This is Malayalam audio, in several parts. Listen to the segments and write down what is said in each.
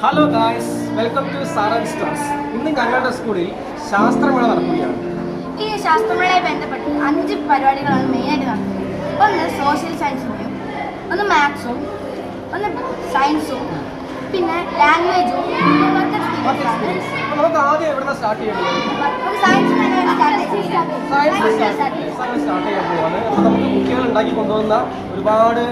ഹലോ ഗായ്സ്, വെൽക്കം ടു സാറൻ സ്റ്റാർസ്. ഇന്ന് ഞങ്ങളുടെ സ്കൂളിൽ ശാസ്ത്രമേള നടക്കുകയാണ്. ഈ ശാസ്ത്രമേളയെ ബന്ധപ്പെട്ട് 5 പരിപാടികളാണ് മെയിനായിട്ട് നടത്തുന്നത്. ഒന്ന് സോഷ്യൽ സയൻസിൻ്റെയും, ഒന്ന് മാത്സും, ഒന്ന് സയൻസും, പിന്നെ ലാംഗ്വേജും, നമുക്ക് ആദ്യം എവിടെ സ്റ്റാർട്ട് ചെയ്യുന്നത്? സയൻസ് സ്റ്റാർട്ട് ചെയ്യാൻ പോവാണ്. അപ്പോൾ നമുക്ക് കുട്ടികൾ ഉണ്ടാക്കി കൊണ്ടുവന്ന ഒരുപാട്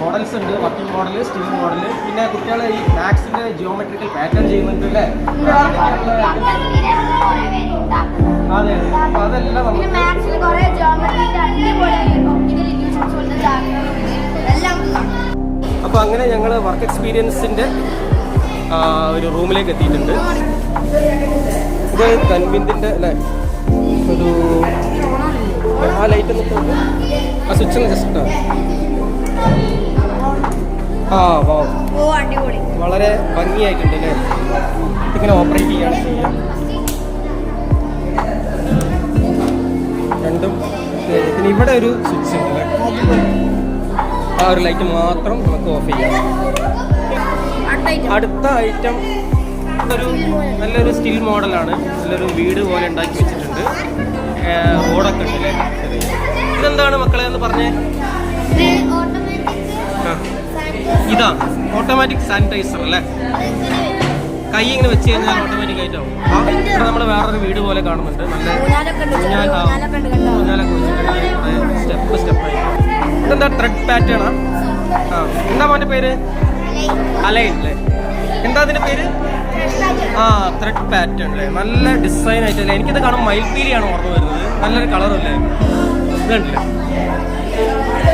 മോഡൽസ് ഉണ്ട്. വർക്കിംഗ് മോഡൽ, സ്റ്റീൽ മോഡൽ, പിന്നെ കുട്ടികളെ ഈ മാത്സിന്റെ ജിയോമെട്രിക്കൽ പാറ്റേൺ ചെയ്യുന്നുണ്ട് അല്ലേ? അതെ, അപ്പോൾ അതെല്ലാം നമുക്ക് അപ്പോൾ അങ്ങനെ ഞങ്ങൾ വർക്ക് എക്സ്പീരിയൻസിൻ്റെ ഒരു റൂമിലേക്ക് എത്തിയിട്ടുണ്ട്. ഇത് കൺവിൻറ്റിൻ്റെ അല്ലേ, ഒരു ആ ലൈറ്റ് ഒന്ന് ആ സ്വിച്ച് ഒന്ന് ജസ്റ്റ് വളരെ ഭംഗിയായിട്ടുണ്ട് അല്ലേ? ഇങ്ങനെ ഓപ്പറേറ്റ് ചെയ്യാണ് ചെയ്യാം. രണ്ടും പിന്നെ ഇവിടെ ഒരു സ്വിച്ച് ഉണ്ട് അല്ലേ, ആ ഒരു ലൈറ്റ് മാത്രം നമുക്ക് ഓഫ് ചെയ്യാം. അടുത്ത ഐറ്റം ഒരു നല്ലൊരു സ്റ്റിൽ മോഡലാണ്. നല്ലൊരു വീട് പോലെ ഉണ്ടാക്കി വെച്ചിട്ടുണ്ട്. റോഡൊക്കെ ഉണ്ട് അല്ലേ? ഇതെന്താണ് മക്കളെ എന്ന് പറഞ്ഞേ? ഇതാ ഓട്ടോമാറ്റിക് സാനിറ്റൈസർ അല്ലേ? കൈ ഇങ്ങനെ വെച്ച് കഴിഞ്ഞാൽ ഓട്ടോമാറ്റിക് ആയിട്ടാവും. ഇവിടെ നമ്മൾ വേറൊരു വീട് പോലെ കാണുന്നുണ്ട്. നല്ല ഊഞ്ഞാലൊക്കെ വെച്ചിട്ടുണ്ട് സ്റ്റെപ്പ് സ്റ്റെപ്പായിട്ട്. ഇതെന്താ ത്രെഡ് പാറ്റേണാ? ആ, എന്താ മോൻ്റെ പേര്? അലൈൻ അല്ലേ? എന്താ അതിൻ്റെ പേര്? ആ, ത്രെഡ് പാറ്റേൺ അല്ലേ? നല്ല ഡിസൈൻ ആയിട്ടല്ലേ? എനിക്കിത് കാണുമ്പോൾ മയിൽപ്പീലിയാണ് ഓർമ്മ വരുന്നത്. നല്ലൊരു കളറല്ലേ ഇതുണ്ടല്ലേ?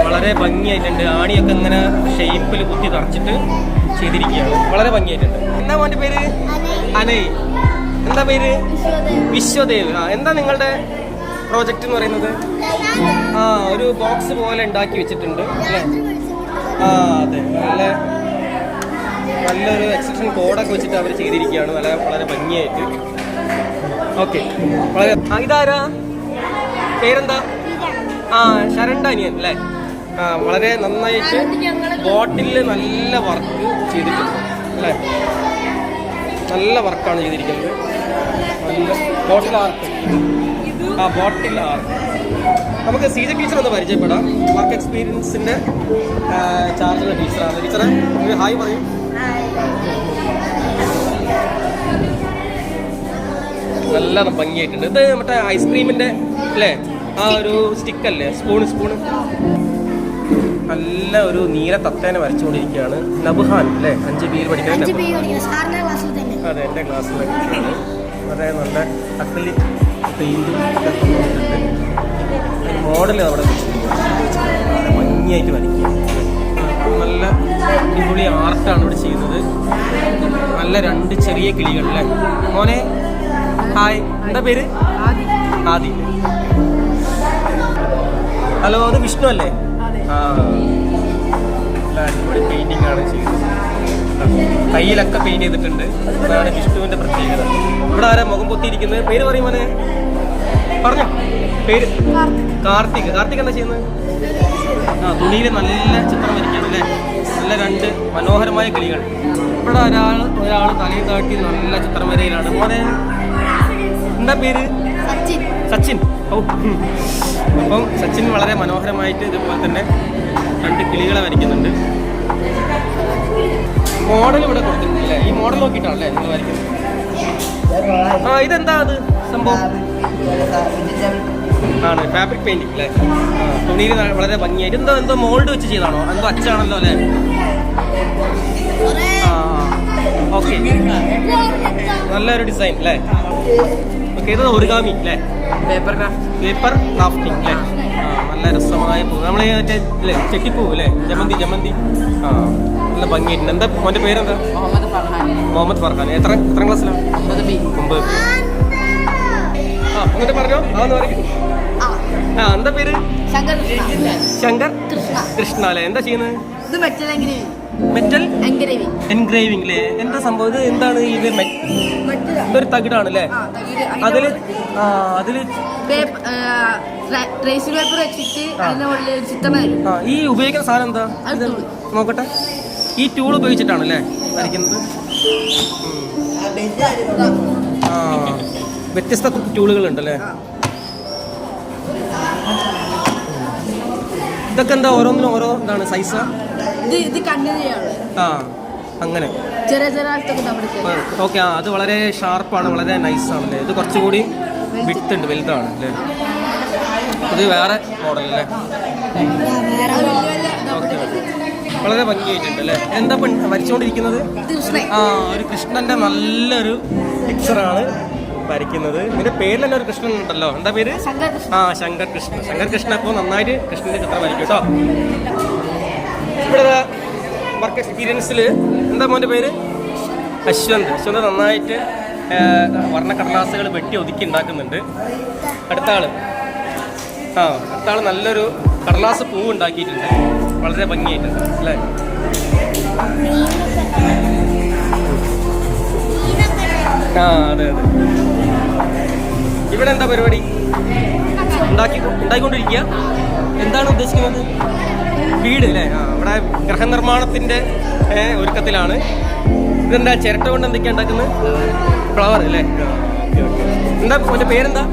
വളരെ ഭംഗിയായിട്ടുണ്ട്. ആണിയൊക്കെ ഇങ്ങനെ ഷേപ്പിൽ കുത്തി തറച്ചിട്ട് ചെയ്തിരിക്കുകയാണ്. വളരെ ഭംഗിയായിട്ടുണ്ട്. എന്താ മോൻ്റെ പേര്? അനൈ. എന്താ പേര്? വിശ്വദേവ്. ആ, എന്താ നിങ്ങളുടെ പ്രോജക്റ്റ് എന്ന് പറയുന്നത്? ആ, ഒരു ബോക്സ് പോലെ ഉണ്ടാക്കി വെച്ചിട്ടുണ്ട് അല്ലേ? ആ അതെ, നല്ലൊരു എക്സെപ്ഷൻ കോഡൊക്കെ വെച്ചിട്ട് അവർ ചെയ്തിരിക്കുകയാണ്. വളരെ ഭംഗിയായിട്ട്. ഓക്കെ, വളരെ. ഇതാരാ? പേരെന്താ? ആ, ശരണ്ഡാനിയൻ അല്ലേ? ആ, വളരെ നന്നായിട്ട് ബോട്ടിൽ നല്ല വർക്ക് ചെയ്തിട്ടുണ്ട് അല്ലേ? നല്ല വർക്കാണ് ചെയ്തിരിക്കുന്നത്. നല്ല ബോട്ടിൽ ആർക്ക്. ആ, ബോട്ടിൽ ആർക്ക്. നമുക്ക് സീജ ടീച്ചർ ഒന്ന് പരിചയപ്പെടാം. വർക്ക് എക്സ്പീരിയൻസിൻ്റെ ചാർജുള്ള ടീച്ചറാണ്. ടീച്ചറെ ഒരു ഹായ് പറയും. നല്ല ഭംഗിയായിട്ടുണ്ട്. ഇത് മറ്റേ ഐസ്ക്രീമിൻ്റെ അല്ലേ? ആ ഒരു സ്റ്റിക്കല്ലേ? സ്പൂണ് നല്ല ഒരു നീല തത്തേനെ വരച്ചുകൊണ്ടിരിക്കുകയാണ്. നബ്ഹാൻ അല്ലേ? 5 പേര് പഠിക്കുന്നത്. അതെ, എൻ്റെ ക്ലാസ്സിലൊക്കെ വളരെ നല്ല അക്രിലിക് പെയിൻറ്റും മോഡൽ അവിടെ വളരെ ഭംഗിയായിട്ട് വരയ്ക്കുക. നല്ല അടിപൊളി ആർട്ടാണ് ഇവിടെ ചെയ്യുന്നത്. നല്ല 2 ചെറിയ കിളികളല്ലേ? മോനെ ഹായ്, എന്താ പേര്? ആദി. ഹലോ, അത് വിഷ്ണു അല്ലേ? ആ, നല്ല അടിപൊളി പെയിൻറ്റിംഗ് ആണ് ചെയ്യുന്നത്. കയ്യിലൊക്കെ പെയിൻറ് ചെയ്തിട്ടുണ്ട്. അതാണ് വിഷ്ണുവിൻ്റെ പ്രത്യേകത. ഇവിടെ ആരാ മുഖം പൊത്തിയിരിക്കുന്നത്? പേര് പറയും മോനെ, പറഞ്ഞോ പേര്. കാർത്തിക്. കാർത്തിക് എന്താ ചെയ്യുന്നത്? ആ, തുണിയിൽ നല്ല ചിത്രം വരയ്ക്കുകയാണ് അല്ലേ? നല്ല 2 മനോഹരമായ കിളികൾ. ഇവിടെ ഒരാൾ തലയിൽ താട്ടി നല്ല ചിത്രം വരയിലാണ്. മോനെ എന്താ പേര്? സച്ചിൻ. ഓ, അപ്പം സച്ചിൻ വളരെ മനോഹരമായിട്ട് ഇതുപോലെ തന്നെ 2 കിളികളെ വരയ്ക്കുന്നുണ്ട്. മോഡൽ ഇവിടെ കൊടുത്തിട്ടില്ലേ? ഈ മോഡൽ നോക്കിയിട്ടാണല്ലേ നിങ്ങൾ വരയ്ക്കുന്നത്? ആ, ഇതെന്താ അത് സംഭവം? ആണ് ഫാബ്രിക് പെയിന്റിംഗ് അല്ലേ? ആ, തുണിയിൽ വളരെ ഭംഗിയായിട്ട് എന്തോ മോൾഡ് വെച്ച് ചെയ്താണോ? എന്തോ അച്ചാണല്ലോ അല്ലേ? ആ, ഓക്കെ, നല്ലൊരു ഡിസൈൻ അല്ലേ? ഓക്കെ, ഇത് ഒറിഗാമി അല്ലേ? പേപ്പർ ക്രാഫ്റ്റിംഗ് അല്ലേ? ആ, നല്ല രസമായ പൂ. നമ്മൾ മറ്റേ അല്ലേ ചെട്ടിപ്പൂ അല്ലേ? ജമന്തി. ആ, നല്ല ഭംഗിയായിട്ടുണ്ട്. എന്താ മോൻ്റെ പേരെന്താ? മുഹമ്മദ് ഫർഹാൻ. എത്ര ക്ലാസ്സിലാണ്? 9. ആ, എന്നിട്ട് പറഞ്ഞോ. ആന്ന് പറയും. ആ, എന്താ പേര്? ശങ്കർ കൃഷ്ണ അല്ലേ? എന്താ ചെയ്യുന്നത്? മെറ്റൽ എൻഗ്രേവിംഗ് അല്ലേ? എന്താ സംഭവം? ഇത് എന്താണ് ഇത്? ഇതൊരു തകിടാണ് അല്ലേ? അതില് ഈ ഉപയോഗിക്കുന്ന സാധനം എന്താ? നോക്കട്ടെ. ഈ ടൂൾ ഉപയോഗിച്ചിട്ടാണല്ലേ വരയ്ക്കുന്നത്? ആ, വ്യത്യസ്ത ടൂളുകളുണ്ടല്ലേ? ഇതൊക്കെ എന്താ ഓരോന്നിനും ഓരോ എന്താണ് സൈസാ? ആ, അങ്ങനെ. ഓക്കെ, ആ, അത് വളരെ ഷാർപ്പാണ്, വളരെ നൈസാണല്ലേ. ഇത് കുറച്ചുകൂടി വിട്ടുണ്ട്, വലുതാണ് അല്ലേ? ഇത് വേറെ മോഡലല്ലേ? ഓക്കെ, വളരെ ഭംഗിയായിട്ടുണ്ട് അല്ലേ? എന്താ വരച്ചുകൊണ്ടിരിക്കുന്നത്? ആ, ഒരു കൃഷ്ണന്റെ നല്ലൊരു പിക്ചറാണ് വരയ്ക്കുന്നത്. ഇതിന്റെ പേരിൽ തന്നെ ഒരു കൃഷ്ണൻ ഉണ്ടല്ലോ, എന്താ പേര്? ആ, ശങ്കർ കൃഷ്ണ. ശങ്കർ കൃഷ്ണ അപ്പോൾ നന്നായിട്ട് കൃഷ്ണന്റെ ചിത്രം വരയ്ക്കും കേട്ടോ. ഇവിടെ വർക്ക് എക്സ്പീരിയൻസിൽ എന്താ മോൻ്റെ പേര്? അശ്വന്ത്. അശ്വന്ത് നന്നായിട്ട് വർണ്ണക്കടലാസുകൾ വെട്ടി ഒതുക്കി ഉണ്ടാക്കുന്നുണ്ട്. അടുത്ത ആള് നല്ലൊരു കടലാസ് പൂവ് ഉണ്ടാക്കിയിട്ടുണ്ട്, വളരെ ഭംഗിയായിട്ടുണ്ട് അല്ലേ? ആ, അതെ അതെ. ഇവിടെ എന്താ പരിപാടി? ഉണ്ടാക്കിക്കൊണ്ടിരിക്കുക. എന്താണ് ഉദ്ദേശിക്കുന്നത്? വീട് അല്ലേ? ആ, ഇവിടെ ഗൃഹനിർമ്മാണത്തിന്റെ ഒരുക്കത്തിലാണ്. ഇതെന്താ ചിരട്ട കൊണ്ട് എന്തൊക്കെയാ ഉണ്ടാക്കുന്നത്? ഫ്ലവർ അല്ലേ? Okay okay. എന്താ മോൻ്റെ പേരെന്താ?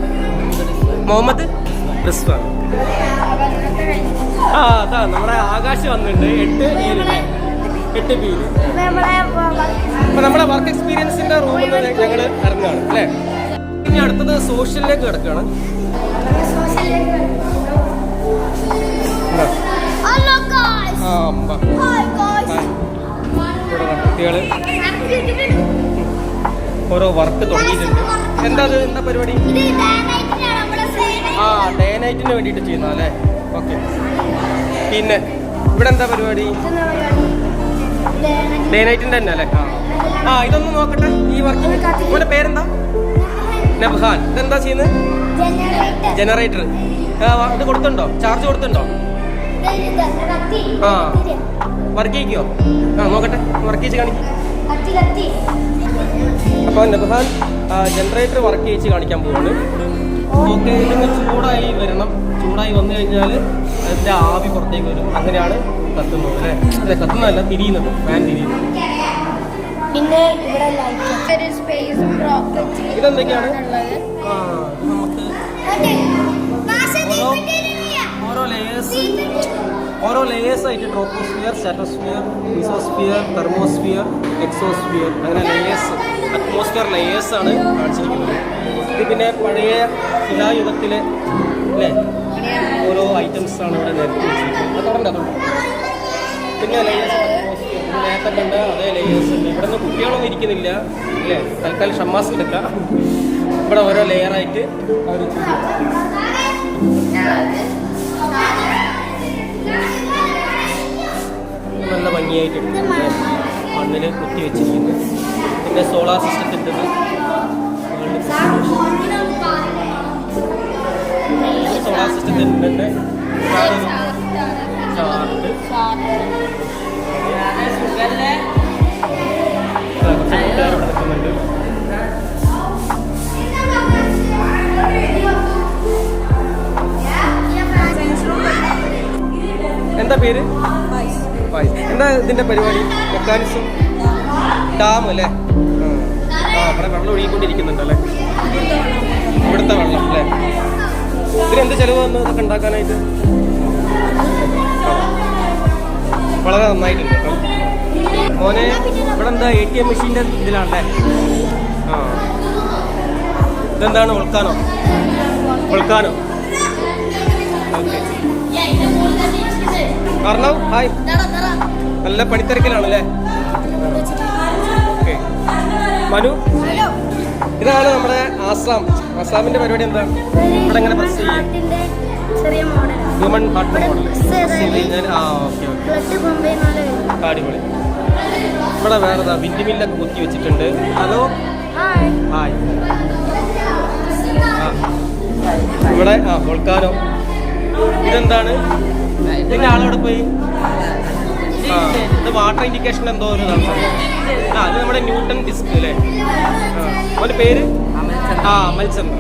മുഹമ്മദ് റിസ്വാൻ. ആ, അതാ നമ്മുടെ ആകാശ് വന്നിട്ടുണ്ട്. 8 പേര്. അപ്പൊ നമ്മുടെ വർക്ക് എക്സ്പീരിയൻസിന്റെ റൂമിൽ നിന്ന് ഞങ്ങൾ ഇറങ്ങുകയാണ് അല്ലേ? ഇനി അടുത്തത് സോഷ്യലിലേക്ക് കിടക്കുകയാണ്. കുട്ടികള് ഓരോ വർക്ക് തുടങ്ങിയിട്ടുണ്ട്. എന്താ പരിപാടി? ആ, ഡേ നൈറ്റിന് വേണ്ടിയിട്ട് ചെയ്യുന്ന അല്ലേ? ഓക്കെ. പിന്നെ ഇവിടെ എന്താ പരിപാടി? ഡേ നൈറ്റിന്റെ തന്നെ അല്ലേ? ആ, ഇതൊന്ന് നോക്കട്ടെ. ഈ വർക്കിംഗ് മോന്റെ പേരെന്താ? നബ്ഹാൻ. ഇതെന്താ ചെയ്യുന്നത്? ജനറേറ്റർ. ഇത് കൊടുത്തുണ്ടോ? ചാർജ് കൊടുത്തുണ്ടോ? ആ, വർക്ക് ചെയ്യിക്കോ? ആ, നോക്കട്ടെ, വർക്ക് ചെയ്ത് കാണിക്കും. അപ്പോൾ നബ്ഹാൻ ജനറേറ്റർ വർക്ക് ചെയ്യിച്ച് കാണിക്കാൻ പോവാണ്. ഓക്കെ, ഇതിന് ചൂടായി വരണം. ചൂടായി വന്നു കഴിഞ്ഞാൽ അതിൻ്റെ ആവി പുറത്തേക്ക് വരും. അങ്ങനെയാണ് കത്തുന്നത് അല്ലേ? അല്ലെ, കത്തുന്നതല്ല, തിരിയുന്നത്, ഫാൻ തിരിയുന്നത്. പിന്നെ ഇവിടെ ഇതെന്തൊക്കെയാണ്? ആ, നമുക്ക് ഓരോ ലേയേഴ്സ് ആയിട്ട് troposphere, stratosphere, mesosphere, thermosphere, exosphere, അങ്ങനെ ലേയേഴ്സ്, അറ്റ്മോസ്ഫിയർ ലേയേഴ്സ് ആണ് കാണിച്ചിരിക്കുന്നത്. ഇത് പിന്നെ പഴയ ശിലായുഗത്തിലെ അല്ലേ ഓരോ ഐറ്റംസ് ആണ് ഇവിടെ നിരത്തി വെച്ചിരിക്കുന്നത്. അതുകൊണ്ട് പിന്നെ ലേയേഴ്സ് അറ്റ്മോസ്ഫിയർ നേരത്തെ കണ്ട അതേ ലേയേഴ്സ് ഉണ്ട്. ഇവിടെ നിന്ന് കുട്ടികളൊന്നും ഇരിക്കുന്നില്ല അല്ലേ? തൽക്കാലം ഷമ്മാസ് എടുക്കാം. ഇവിടെ ഓരോ ലെയറായിട്ട് അവർ നല്ല ഭംഗിയായിട്ടുണ്ട്. മണ്ണിൽ കുത്തി വെച്ചിരിക്കുന്നത്. പിന്നെ സോളാർ സിസ്റ്റത്തിൻ്റെ സോളാർ സിസ്റ്റത്തിൻ്റെ ചാർട്ട് നടക്കുന്നുണ്ട്. എന്താ പേര്? എന്താ ഇതിന്റെ പരിപാടി? മെക്കാനിസം ഡാം അല്ലേ? ആ, അവിടെ വെള്ളം ഒഴുകിക്കൊണ്ടിരിക്കുന്നുണ്ടല്ലേ? ഇവിടുത്തെ വെള്ളം അല്ലേ? ഇതിനെന്ത് ചെലവ് വന്നു ഇതൊക്കെ ഉണ്ടാക്കാനായിട്ട്? വളരെ നന്നായിട്ടുണ്ട് കേട്ടോ. മോനെ ഇവിടെ എന്താ ATM മെഷീൻ്റെ ഇതിലാണല്ലേ? ആ, ഇതെന്താണ്? വോൾക്കാനോ? ഓക്കെ. കാരണം ഹായ്, നല്ല പണിത്തിരക്കിലാണല്ലേ? ഓക്കെ. മനു, ഇതാണ് നമ്മുടെ ആസാമിന്റെ പരിപാടി. എന്താ ഇവിടെ എങ്ങനെ പ്രസ് ചെയ്യാം? ഹ്യൂമൻ ഹാർട്ട് മോഡൽ പ്രസ് ചെയ്ത് കഴിഞ്ഞാൽ ഓക്കെ ഓക്കെ, അടിപൊളി. ഇവിടെ വേറെ വിൻഡ് മില്ലൊക്കെ കുത്തി വെച്ചിട്ടുണ്ട്. Hello, hi. ഇവിടെ വോൾക്കാനോ. ഇതെന്താണ്? ഇതിൻ്റെ ആളവിടെ പോയി. ആ, ഇത് വാട്ടർ ഇൻഡിക്കേഷൻ എന്തോ ഒരു അത് നമ്മുടെ ന്യൂട്ടൺ ഡിസ്ക് അല്ലേ? അവൻ്റെ പേര് അമൽചന്ദ്ര.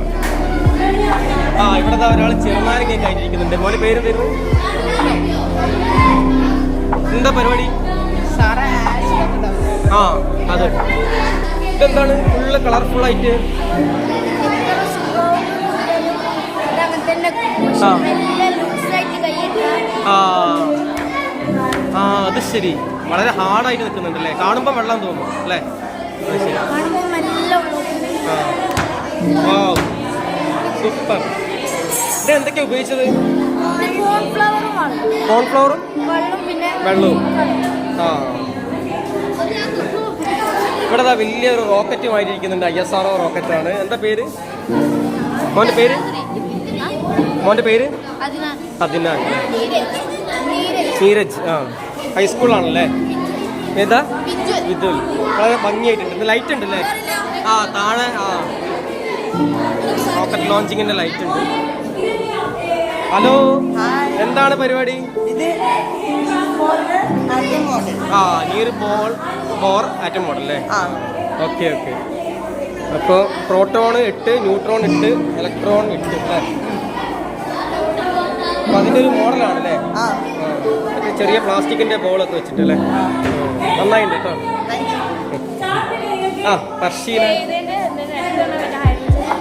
ഇവിടെ ഒരാൾ ചെറുനാരങ്ങ കഴിഞ്ഞിരിക്കുന്നുണ്ട്. മോൻ്റെ പേര് തരുന്നു. എന്താ പരിപാടി? ആ അതെ. ഇതെന്താണ് ഫുള്ള് കളർഫുൾ ആയിട്ട്? ആ ആ അത് ശരി, വളരെ ഹാർഡായിട്ട് നിൽക്കുന്നുണ്ടല്ലേ, കാണുമ്പോൾ വെള്ളം തോന്നും അല്ലേ? അത് ശരി. സൂപ്പർ. ഇത് എന്തൊക്കെയാ ഉപയോഗിച്ചത്? കോൺഫ്ലവറും വെള്ളവും. ആ ഇവിടെ വലിയൊരു റോക്കറ്റുമായിട്ടിരിക്കുന്നുണ്ട്. ISRO റോക്കറ്റാണ്. എന്താ പേര് മോൻ്റെ പേര്? മോൻ്റെ പേര് അദിനാൻ. നീരജ്. ആ ഹൈസ്കൂളാണല്ലേ? ഏതാ? വിദുൽ. വളരെ ഭംഗിയായിട്ടുണ്ട്. ലൈറ്റ് ഉണ്ടല്ലേ? ആ താഴെ ആ റോക്കറ്റ് ലോഞ്ചിങ്ങിന്റെ ലൈറ്റ് ഉണ്ട്. ഹലോ, എന്താണ് പരിപാടി? ആ നീർ ബോൾ ഫോർ ആറ്റം മോഡൽ അല്ലേ? Okay okay. അപ്പോൾ പ്രോട്ടോൺ 8, ന്യൂട്രോൺ 8, ഇലക്ട്രോൺ 8 അല്ലേ? അപ്പോൾ അതിൻ്റെ ഒരു മോഡലാണല്ലേ? ചെറിയ പ്ലാസ്റ്റിക്കിൻ്റെ ബോളൊക്കെ വെച്ചിട്ടല്ലേ? നന്നായിട്ടുണ്ട് കേട്ടോ. ആ പർഷീന.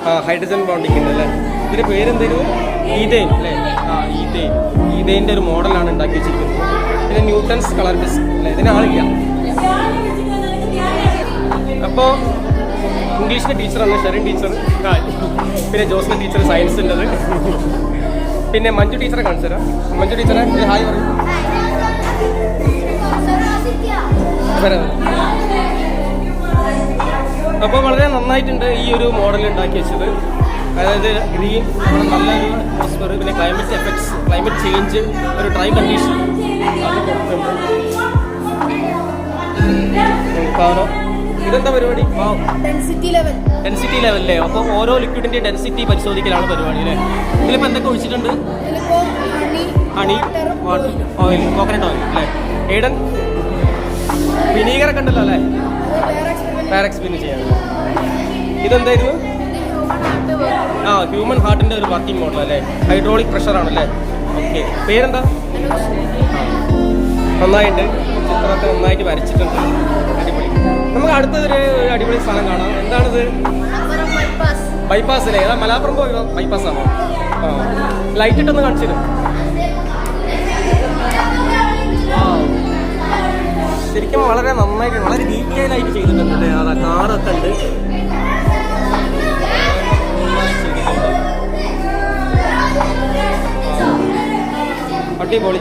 ആ ഹൈഡ്രജൻ ബോണ്ടിങ് ഉണ്ട് അല്ലേ? ഇതിൻ്റെ പേരെന്തായിരുന്നു? ഈതെയിൻ അല്ലേ? ആ ഈതെയിൻ്റെ ഒരു മോഡലാണ് ഉണ്ടാക്കി വെച്ചിരിക്കുന്നത്. പിന്നെ ന്യൂട്ടൺസ് കളർ ഡിസ്ക് അല്ലേ? ഇതിന് ആളില്ല. അപ്പോൾ ഇംഗ്ലീഷിൻ്റെ ടീച്ചറാണ് ഷെറിൻ ടീച്ചർ. പിന്നെ ജോസ്ന ടീച്ചർ സയൻസിൻ്റെത്. പിന്നെ മഞ്ജു ടീച്ചറെ കാണിച്ചു തരാം. മഞ്ജു ടീച്ചറെ ഹായ് പറയും. അപ്പോൾ വളരെ നന്നായിട്ടുണ്ട് ഈ ഒരു മോഡൽ ഉണ്ടാക്കി വെച്ചത്. അതായത് ഗ്രീൻ, നല്ലൊരു അറ്റ്മോസ്ഫിയർ, പിന്നെ ക്ലൈമറ്റ് എഫക്ട്സ്, ക്ലൈമറ്റ് ചേഞ്ച്, ഒരു ഡ്രൈ കണ്ടീഷൻ അത് കൊടുക്കുന്നുണ്ട്. ഇതെന്താ പരിപാടി? ഡെൻസിറ്റി ലെവലല്ലേ? അപ്പോൾ ഓരോ ലിക്വിഡിന്റെ ഡെൻസിറ്റി പരിശോധിക്കലാണ് പരിപാടി അല്ലേ? ഇതിലിപ്പോൾ എന്തൊക്കെ ഒഴിച്ചിട്ടുണ്ട്? Honey, water, oil, coconut oil അല്ലേ? ഏഡൻ വിനീഗറൊക്കെ ഉണ്ടല്ലോ അല്ലേ? വേറെ എക്സ്പീരിയൻസ് ചെയ്യാൻ. ഇതെന്തായിരുന്നു? ആ ഹ്യൂമൻ ഹാർട്ടിന്റെ ഒരു വർക്കിംഗ് മോഡൽ അല്ലേ? ഹൈഡ്രോളിക് പ്രഷർ ആണല്ലേ? ഓക്കെ. പേരെന്താ? നന്നായിട്ട് ചിത്രമൊക്കെ നന്നായിട്ട് വരച്ചിട്ടുണ്ട്. അടിപൊളി. നമുക്ക് അടുത്തൊരു അടിപൊളി സ്ഥലം കാണാം. എന്താണിത്? ബൈപ്പാസ് അല്ലേ? ഏതാ? മലാപ്പുറം ബൈപ്പാസ് ആണോ? ആ ലൈറ്റ് ഇട്ടൊന്ന് കാണിച്ചു തരും. ശരിക്കും വളരെ നന്നായിട്ട്, വളരെ ഡീറ്റെയിൽ ആയിട്ട് ചെയ്തിട്ടുണ്ട്. അതാ കാറൊക്കെ ഉണ്ട്. അടിപൊളി.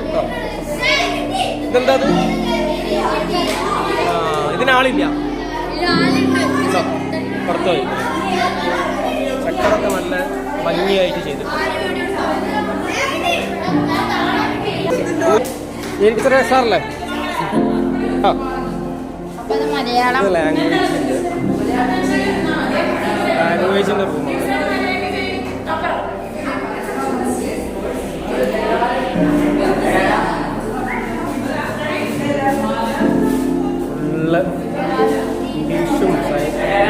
ഇതെന്താ? ഇതിനാളില്ല, പുറത്തുപോയി. ചക്കറൊക്കെ നല്ല ഭംഗിയായിട്ട് ചെയ്തിട്ടുണ്ട്. എനിക്ക് ചെറിയ സാറല്ലേ? ആ ലാംഗ്വേജിന്റെ റൂമാണ്.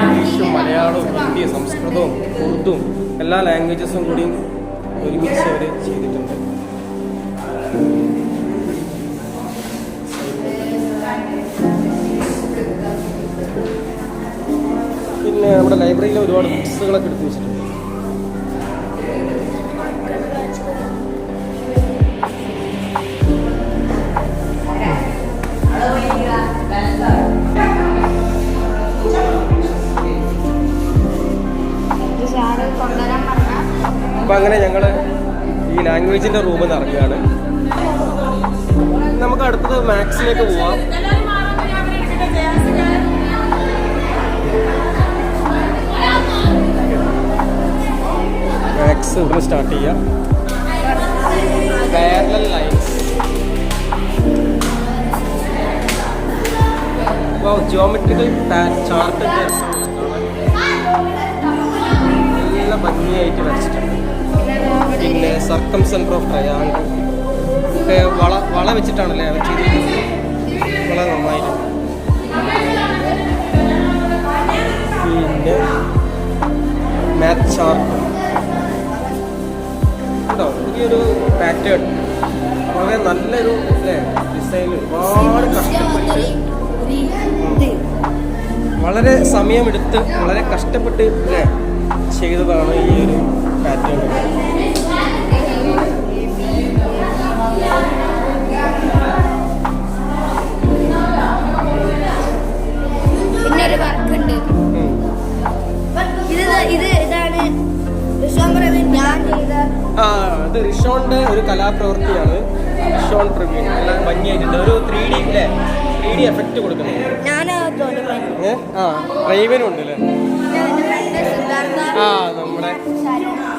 ഇംഗ്ലീഷും മലയാളവും ഹിന്ദിയും സംസ്കൃതവും ഉറുദുവും എല്ലാ ലാംഗ്വേജസും കൂടിയും ഒരുമിച്ച് അവർ ചെയ്തിട്ടുണ്ട്. പിന്നെ നമ്മുടെ ലൈബ്രറിയിൽ ഒരുപാട് ബുക്സുകളൊക്കെ എടുത്തു വെച്ചിട്ടുണ്ട്. അപ്പം അങ്ങനെ ഞങ്ങൾ ഈ ലാംഗ്വേജിൻ്റെ റൂമിൽ നിന്ന് ഇറങ്ങുകയാണ്. നമുക്ക് അടുത്തത് മാത്സിലേക്ക് പോവാം. മാത്സ് ഇവിടെ സ്റ്റാർട്ട് ചെയ്യാം. പാരലൽ ലൈൻസ്, ജിയോമെട്രിക്കൽ ചാർട്ടിൻ്റെ നല്ല ഭംഗിയായിട്ട് വരച്ചിട്ടുണ്ട്. പിന്നെ സർക്കം സെൻറ്റർ ഓഫ് ട്രയാങ്കിൾ ഒക്കെ വള വെച്ചിട്ടാണല്ലേ അവർ ചെയ്തിരിക്കുന്നത്. വളരെ നന്നായിട്ട്. പിന്നെ മാത്ത് ചാർട്ട് കേട്ടോ, ഈ ഒരു പാറ്റേൺ വളരെ നല്ലൊരു അല്ലേ ഡിസൈൻ, ഒരുപാട് കഷ്ടപ്പെട്ട് വളരെ സമയമെടുത്ത് വളരെ കഷ്ടപ്പെട്ട് അല്ലേ ചെയ്തതാണ് ഈ ഒരു പാറ്റേൺ. പിന്നെ ഒരു വർക്ക് ഉണ്ട്. ഇതാണ് ഞാൻ ചെയ്ത ഇത് റിഷോണിന്റെ ഒരു കലാപ്രവൃത്തിയാണ്. റിഷോൺ പ്രവീൺ നല്ല ഭംഗിയായിട്ടുണ്ട്. ഒരു 3D അല്ലേ 3D എഫക്റ്റ് കൊടുക്കുന്നത്. റൈവനും ഉണ്ട് അല്ലേ? നമ്മുടെ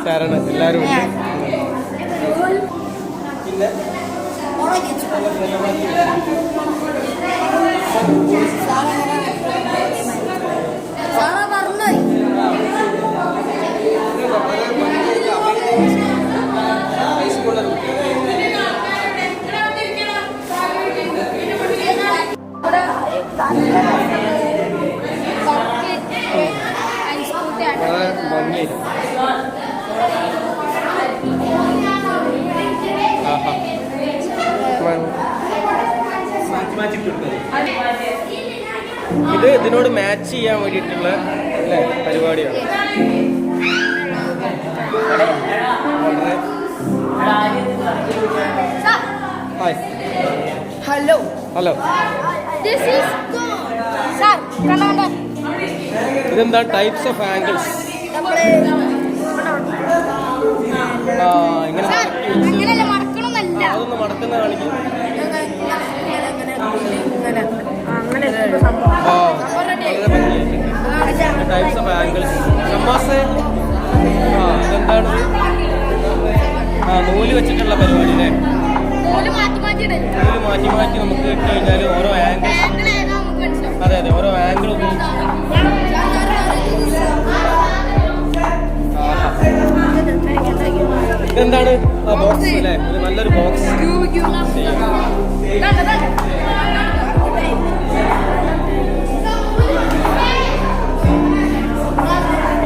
ശരണ എല്ലാവരും ഉണ്ട്. പിന്നെ ഇത് ഇതിനോട് മാച്ച് ചെയ്യാൻ വേണ്ടിയിട്ടുള്ള അല്ലേ പരിപാടിയാണ്. ഹലോ ഹലോ, ഇതെന്താ ടൈപ്സ് ഓഫ് ആംഗിൾസ്? ഇങ്ങനെ അതൊന്ന് മടക്കുന്ന കാണിക്കും. Types of angles. ഷമ്മാസ് ഇതെന്താണ്? നൂല് വെച്ചിട്ടുള്ള പരിപാടി അല്ലേ? നൂല് മാറ്റി മാറ്റി നമുക്ക് ഇട്ട് കഴിഞ്ഞാൽ ഓരോ ആംഗിൾസ്. അതെ അതെ, ഓരോ ആംഗിൾ ഉപയോഗിച്ച് ഇതെന്താണ്? ബോക്സ് അല്ലേ? ഒരു നല്ലൊരു ബോക്സ്.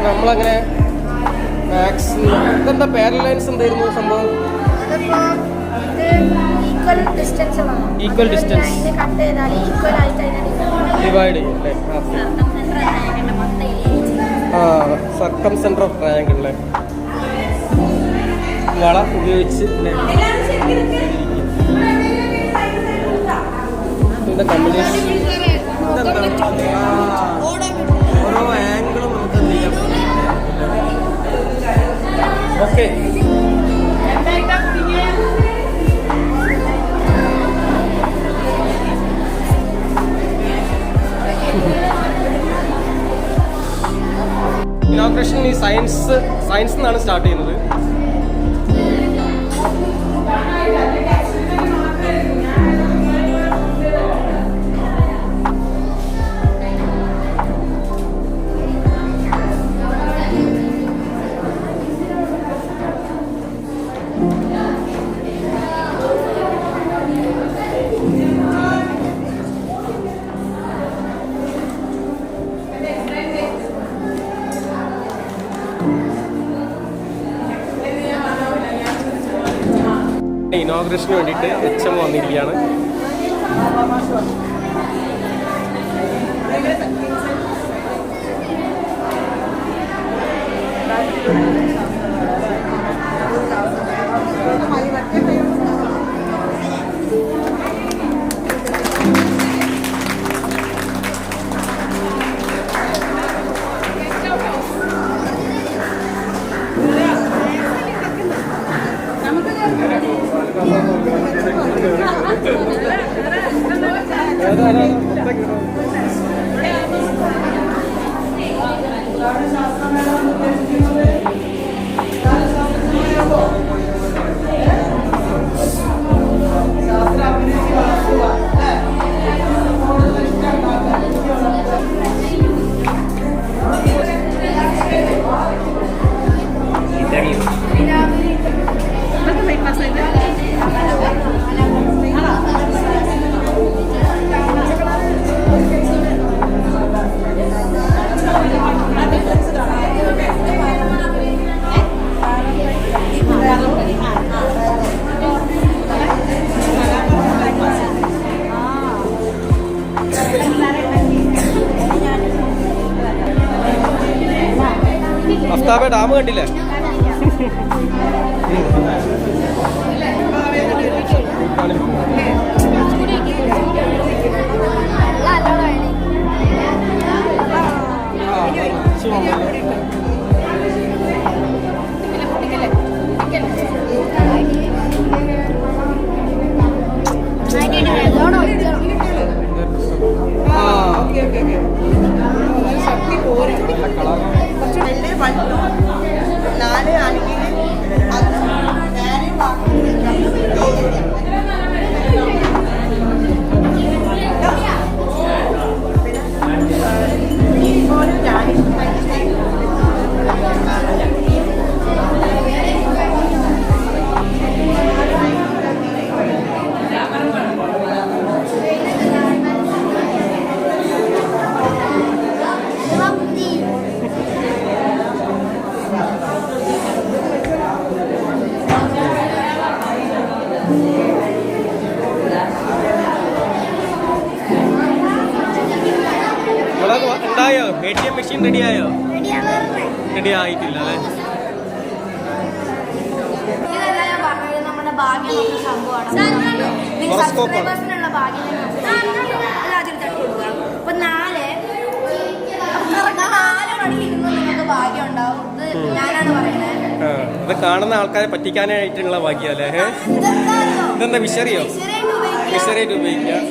നമ്മളങ്ങനെ മാക്സ്. ഇതെന്താ പാരലൈൻസ് എന്തായിരുന്നു സംഭവം? ഈക്വൽ ഡിസ്റ്റൻസ് ഡിവൈഡ് ചെയ്യും അല്ലേ? സർക്കം സെന്റർ ഓഫ് ട്രയാങ്കിൾ അല്ലേ? വള ഉപയോഗിച്ച് ഇതിന്റെ കമ്പിനേഷൻ. ഓരോ ആംഗിളും നമുക്ക് എന്ത് ചെയ്യാം. ഓക്കെ, ഇനോഗ്രേഷൻ ഈ സയൻസ് എന്നാണ് സ്റ്റാർട്ട് ചെയ്യുന്നത്. ഇനോഗ്രേഷന് വേണ്ടിയിട്ട് HM വന്നിരിക്കുകയാണ്. മുസ്താബ ഡാം കണ്ടില്ലേ? ഉണ്ടായോ? ATM മെഷീൻ റെഡി ആയോ? റെഡി ആയിട്ടില്ല അല്ലേ? നമ്മുടെ ഭാഗ്യം സംഭവമാണ്. അപ്പൊ 4 മണിക്ക് നിങ്ങൾക്ക് ഭാഗ്യം ഉണ്ടാവും. ഇത് ഞാനാണ് പറയുന്നത്. ഇത് കാണുന്ന ആൾക്കാരെ പറ്റിക്കാനായിട്ടുള്ള ഭാഗ്യല്ലേ? ഇതെന്താ വിഷറിയോ? വിഷറിയായിട്ട് ഉപയോഗിക്കാം.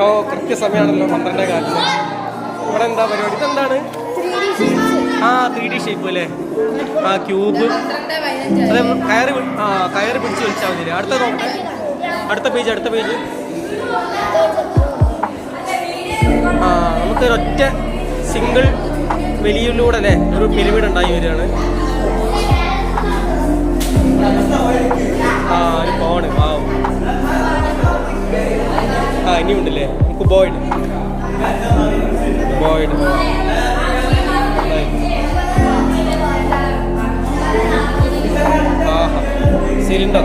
ഓ കൃത്യസമയമാണല്ലോ 12:15. ഇവിടെ എന്താ പരിപാടി? ഇതെന്താണ്? 3D ഷേപ്പ് അല്ലേ? ക്യൂബ്. അതെ, കയറ് പിടിച്ച് വലിച്ചാൽ മതി. അടുത്ത നോക്കട്ടെ. അടുത്ത പേജ്. നമുക്ക് ഒരൊറ്റ സിംഗിൾ വലിയിലൂടെ അല്ലേ ഒരു പിരമിഡ് ഉണ്ടായി വരികയാണ്. ഒരു ഫോണ്. ഇനിയുണ്ടല്ലേ കുബോയിഡ്. സിലിണ്ടർ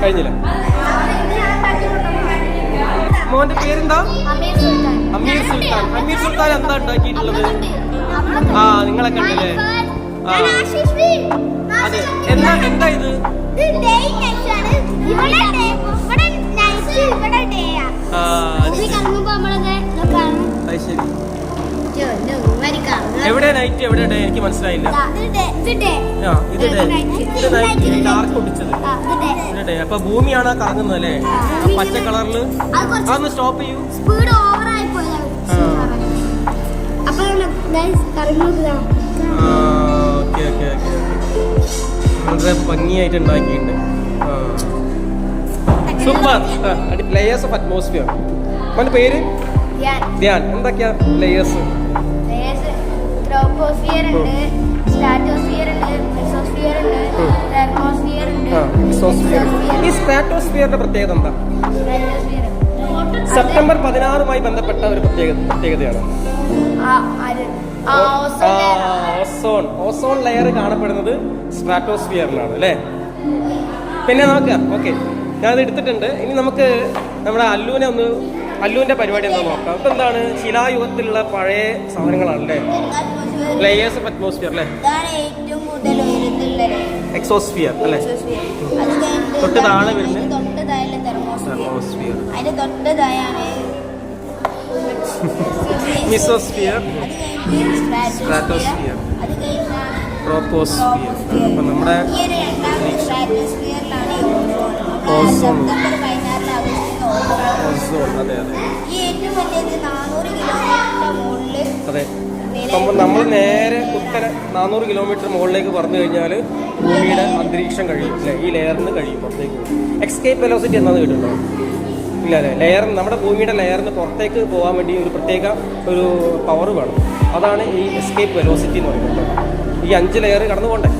കഴിഞ്ഞില്ല. മോന്റെ പേരെന്താ? അമീർ സുൽത്താൻ. അമീർ സുൽത്താൻ എന്താ ഉണ്ടാക്കിയിട്ടുള്ളത്? നിങ്ങളെ കണ്ടില്ലേ? അതെ. എന്താ ഇത്? ശരി. എവിടെ നൈറ്റ് എവിടെ ഡേ? എനിക്ക് മനസ്സിലായില്ല. ഇത് ഡാർക്ക് ഒടിച്ചത്. ഡേ. അപ്പൊ ഭൂമിയാണ് കറങ്ങുന്നത് അല്ലേ? പച്ച കളറില്. അതൊന്ന് സ്റ്റോപ്പ് ചെയ്യൂ. വളരെ ഭംഗിയായിട്ട് ഉണ്ടാക്കിയിട്ടുണ്ട്. സൂപ്പർ. Layers of atmosphere. അവന്റെ പേര് ധ്യാൻ. എന്തൊക്കെയാ ലെയേഴ്സ്? ട്രോപ്പോസ്ഫിയർ ഉണ്ട്, സ്ട്രാറ്റോസ്ഫിയർ ഉണ്ട്, മെസോസ്ഫിയർ ഉണ്ട്, തെർമോസ്ഫിയർ ഉണ്ട്. ഈ സ്ട്രാറ്റോസ്ഫിയറിന്റെ പ്രത്യേകത എന്താ? സെപ്റ്റംബർ 16 ബന്ധപ്പെട്ട ഒരു പ്രത്യേകതയാണ്. ഓസോൺ ലെയർ കാണപ്പെടുന്നത് സ്ട്രാറ്റോസ്ഫിയറിലാണ് അല്ലേ? പിന്നെ നോക്കാം. ഓക്കെ, ഞാനത് എടുത്തിട്ടുണ്ട്. ഇനി നമുക്ക് നമ്മുടെ അല്ലുവിന്റെ പരിപാടി എന്താ നോക്കാം. ഇതെന്താണ്? ശിലായുഗത്തിലുള്ള പഴയ സാധനങ്ങളാണല്ലേ? ലെയേഴ്സ് ഓഫ് അറ്റ്മോസ്ഫിയർ അല്ലേ? എക്സോസ്ഫിയർ അല്ലേ? തൊട്ട് താഴെ വരുന്നത് തെർമോസ്ഫിയർ, മിസോസ്ഫിയർ, സ്ട്രാറ്റോസ്ഫിയർ, ട്രോപ്പോസ്ഫിയർ. അപ്പൊ നമ്മുടെ ഓസോൺ. അതെ. അപ്പം നമ്മൾ നേരെ കുത്തനെ 400 കിലോമീറ്റർ മുകളിലേക്ക് പറഞ്ഞു കഴിഞ്ഞാൽ ഭൂമിയുടെ അന്തരീക്ഷം കഴിയും അല്ലേ? ഈ ലെയറിന് കഴിയും പുറത്തേക്ക്. എസ്കേപ്പ് വെലോസിറ്റി എന്താണെന്ന് കേട്ടിട്ടുണ്ടോ? ഇല്ല അല്ലേ? ലെയർ, നമ്മുടെ ഭൂമിയുടെ ലെയറിന് പുറത്തേക്ക് പോകാൻ വേണ്ടി ഒരു പ്രത്യേക ഒരു പവർ വേണം. അതാണ് ഈ എസ്കേപ്പ് വെലോസിറ്റി എന്ന് പറയുന്നത്. ഈ 5 ലെയർ കടന്നു പോകണ്ടേ?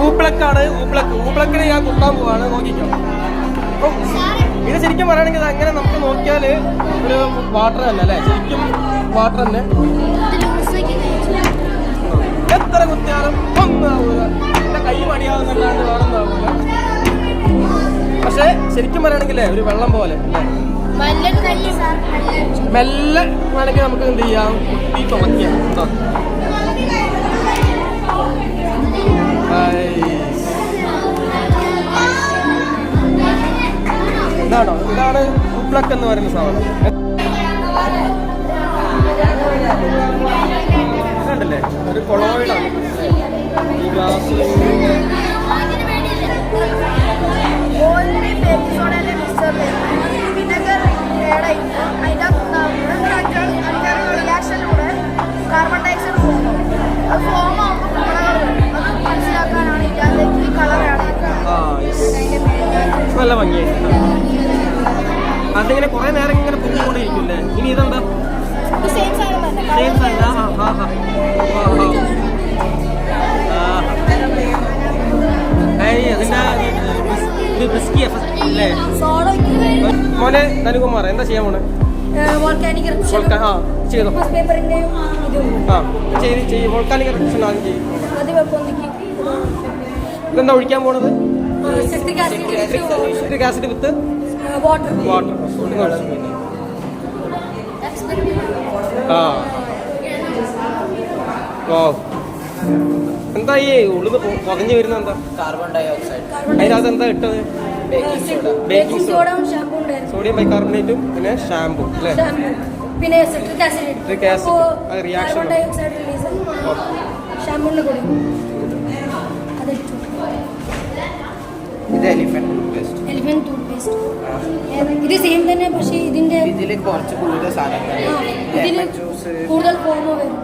ഊപ്ലക്കാണ്. ഊപ്ലക്കിനെ ഞാൻ കുത്താൻ പോവാണ്. നോക്കിക്കോ. ഇത് ശരിക്കും പറയുകയാണെങ്കിൽ അങ്ങനെ നമുക്ക് നോക്കിയാൽ ഒരു വാട്ടർ തന്നെ അല്ലേ? ശരിക്കും വാട്ടർ തന്നെ. എത്ര കുത്തിയാലും ഒന്നാവൂല. എന്റെ കൈ മടിയാവുന്നല്ലാണ്ട് വേണമെന്നാവൂല. ശരിക്കും പറയുകയാണെങ്കിലേ ഒരു വെള്ളം പോലെ മെല്ലെ വേണമെങ്കിൽ നമുക്ക് എന്ത് ചെയ്യാം, കുത്തി തുളയ്ക്കാം. ഇതാണോ, ഇതാണ് ഉപ്ലക്ക് എന്ന് പറയുന്ന സാധനം. കണ്ടല്ലേ, ഒരു കൊളോയിഡാണ് ഈ ഗ്ലാസ്. കാർബൺ ഡയോക്സൈഡ് പോകുന്നു. അത് ഫോം ആകുമ്പോൾ അത് മനസ്സിലാക്കാനാണ് ഇതിനകത്തേക്ക് ഈ കളറാണ്. നല്ല ഭംഗിയായിട്ട് അതിങ്ങനെ കുറെ നേരം ഇങ്ങനെ പൊങ്ങിക്കൊണ്ടിരിക്കില്ലേ. ഇനി ഇതെന്താ സെയിം സാധനം തന്നെ. മോനെ ധനുകുമാർ എന്താ ചെയ്യാൻ പോണേ? ചെയ്തോ. വോൾക്കാനിക് റിഡക്ഷൻ ആദ്യം ചെയ്യും. ഇതെന്താ ഒഴിക്കാൻ പോണത്? Citric acid with water. എന്താ ഈ ഉള്ളിന്ന് പൊതഞ്ഞു വരുന്ന എന്താ? Carbon dioxide. അതിനകത്ത് എന്താ ഇട്ടത്? ബേക്കിംഗ് സോഡ, സോഡിയം ബൈകാർബണേറ്റും പിന്നെ ഷാമ്പു അല്ലേ? പിന്നെ സിട്രിക് ആസിഡ് റിയാക്ഷൻ. ഇത് എലിഫന്റ് ടൂത്ത് പേസ്റ്റ്. ഇത് സെയിം തന്നെ, പക്ഷേ ഇതിന്റെ ഇതിൽ കുറച്ച് കൂടുതൽ സാധനങ്ങൾ, കൂടുതൽ ഫോമോ വരും.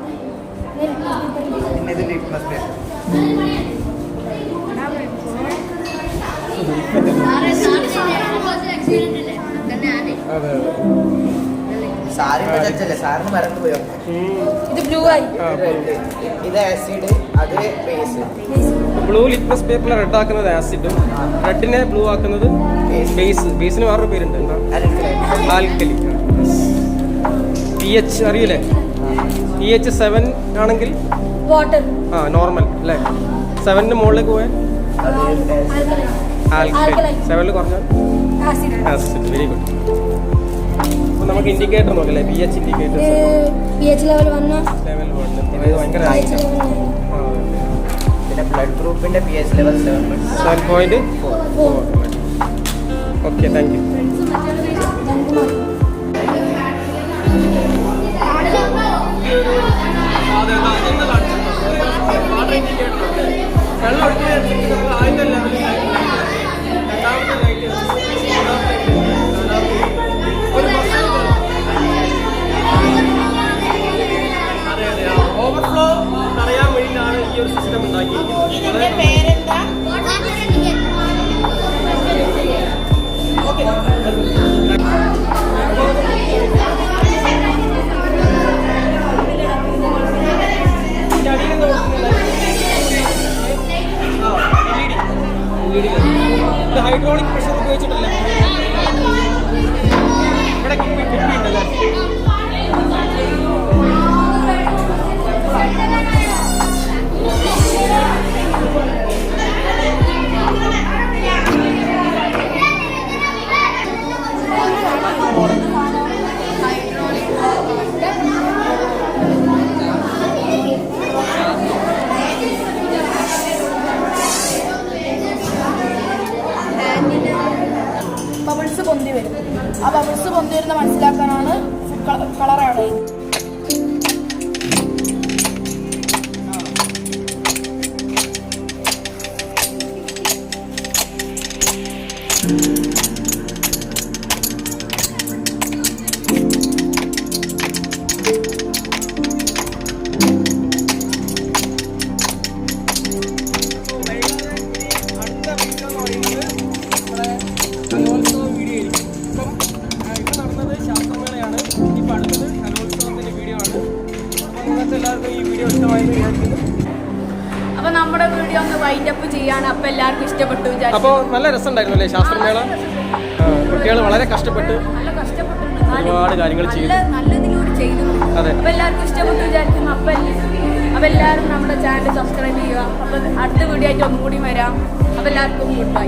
പിന്നെ ഇത് ലിപ്മസ് പേസ്റ്റ്. സാറിന് ചച്ചല്ലേ, സാറിന് മറന്നു പോയോ? ഇത് ബ്ലൂ ആയി. ഇത് ആസിഡ്, അത് ബേസ്. ബ്ലൂ ലിറ്റ്മസ് പേപ്പറിനെ റെഡ് ആക്കുന്നത് ആസിഡും റെഡിനെ ബ്ലൂ ആക്കുന്നത് ബേസ്. ബേസിന് വേറൊരു പേരുണ്ട്, എന്താ? ആൽക്കലി. pH അറിയില്ലേ? pH 7 ആണെങ്കിൽ വാട്ടർ, നോർമൽ അല്ലേ? 7ന് മുകളിലേക്ക് പോയാൽ ആൽക്കലൈൻ, 7ൽ കുറഞ്ഞാൽ ആസിഡ്. Very good. അപ്പോൾ നമുക്ക് ഇൻഡിക്കേറ്റർ നോക്കല്ലേ, pH ഇൻഡിക്കേറ്റർ. pH ലെവൽ 1 ഇത് ഭയങ്കര പിന്നെ ബ്ലഡ് ഗ്രൂപ്പിന്റെ pH level 7.4. Okay, thank you. Overflow അറിയാൻ വേണ്ടിയിട്ടാണ് ഈ ഒരു സിസ്റ്റം ഉണ്ടാക്കിയിരിക്കുന്നത്. ഇത് ഹൈഡ്രോളിക് പ്രഷർ ഉപയോഗിച്ചിട്ടല്ലേ ഇവിടെ കിട്ടിയിട്ടുണ്ടല്ലേ? ബബിൾസ് പൊന്തി വരും. ആ ബബിൾസ് പൊന്തി വരുന്ന മനസ്സിലാക്കാനാണ് കളറാണ്. അപ്പൊ നമ്മുടെ വീഡിയോ ഒന്ന് വൈൻഡ് അപ്പ് ചെയ്യാണ്. അപ്പൊ എല്ലാവർക്കും ഇഷ്ടപ്പെട്ടു. അപ്പോൾ നല്ല രസമുണ്ടായിരുന്നു അല്ലേ ശാസ്ത്രമേള? കുട്ടികൾ വളരെ കഷ്ടപ്പെട്ട് നല്ല കഷ്ടപ്പെട്ടിട്ടുണ്ട്, ഒരുപാട് കാര്യങ്ങൾ ചെയ്തു. നല്ല ഇതിലൂടെ ചെയ്തു. അതെ. അപ്പൊ എല്ലാവർക്കും ഇഷ്ടപ്പെട്ടു വിചാരിക്കുന്നു. അപ്പൊ എല്ലാവരും നമ്മുടെ ചാനൽ സബ്സ്ക്രൈബ് ചെയ്യുക. അപ്പൊ അടുത്ത വീഡിയോ ആയിട്ട് ഒന്നും കൂടി വരാം. അപ്പൊ എല്ലാവർക്കും ഗുഡ് ബൈ.